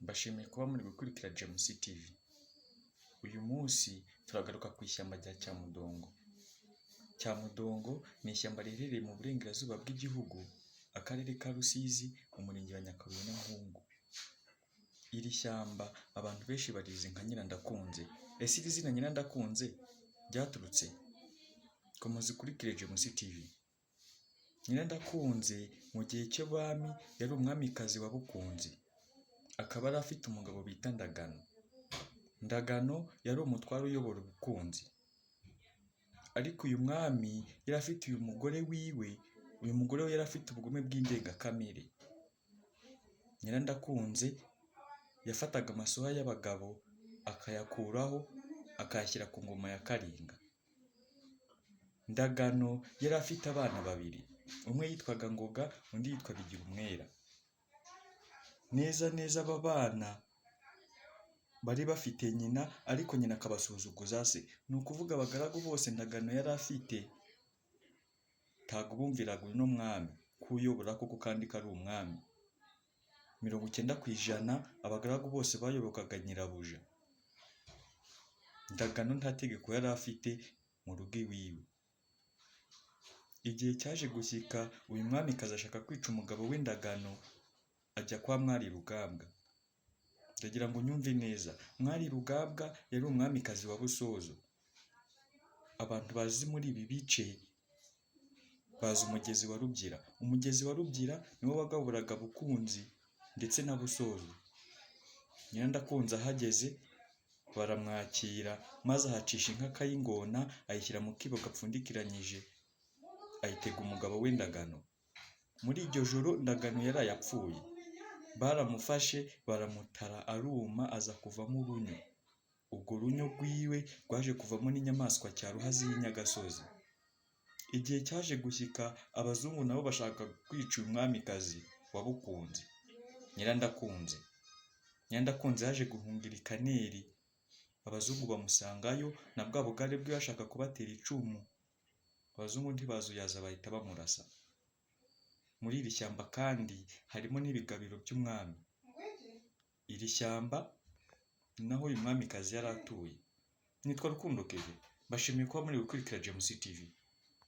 Mbashimiye kuba muri gukurikira James TV. Uyu munsi turagaruka ku ishyamba rya Cyamudongo. Cyamudongo ni ishyamba riherereye mu burengerazuba bw'igihugu, akarere ka Rusizi, umurenge wa Nyakabuye na Nkungu. Iri shyamba abantu benshi barizi nka Nyirandakunze. Ese iri zina Nyirandakunze ryaturutse? Komeza ukurikire James TV. Nyirandakunze mu gihe cy'abami yari umwamikazi wa Bukunzi. Akaba yari afite umugabo bita Ndagano. Ndagano yari umutware uyobora Ubukunzi. Ariko uyu mwami yari afite uyu mugore wiwe, uyu mugore we yari afite ubugome bw'indengakamere. Nyirandakunze yafataga amasuha y'abagabo akayakuraho akayashyira ku ngoma ya Karinga. Ndagano yari afite abana babiri, umwe yitwaga Ngoga, undi yitwa Bigirumwera. Neza aba bana bari bafite nyina, ariko nyina akabasuzuguza se. Ni ukuvuga abagaragu bose Ndagano yari afite ntabwo bumviraga uno mwami kuyobora koko kandi ko ari umwami. 90% abagaragu bose bayobokaga nyirabuja. Ndagano nta tegeko yari afite mu rugo iwiwe. Igihe cyaje gushyika uyu mwamikazi ashaka kwica umugabo w'Indagano, ajya kwa Mwari Rugambwa. Ndagira ngo nyumve neza, Mwari Rugambwa yari umwamikazi wa Busozo. Abantu bazi muri ibi bice bazi umugezi wa Rubyira. Umugezi wa Rubyira niwo wagaburaga Bukunzi ndetse na Busozo. Nyirandakunze ahageze baramwakira, maze ahacisha inka akayingona, ayishyira mu kibo gapfundikiranyije, ayitega umugabo w'Indagano. Muri iryo joro Ndagano yari yapfuye. Baramufashe baramutara aruma, aza kuvamo urunyo. Ubwo runyo rwiwe rwaje kuvamo n'inyamaswa cyaruhazi y'inyagasozi. Igihe cyaje gushyika abazungu nabo bashaka kwica uyu mwamikazi wa Bukunzi, Nyirandakunze. Nyirandakunze yaje guhungira i Kaneri, abazungu bamusangayo na bwa bugare bwe bashaka kubatera icumu. Abazungu ntibazuyaza bahita bamurasa. Muri iri shyamba kandi harimo n'ibigabiro by'umwami. Iri shyamba ni naho uyu mwamikazi yari atuye. Nitwa Rukundo Kevin. Mbashimiye kuba muri gukurikira James TV.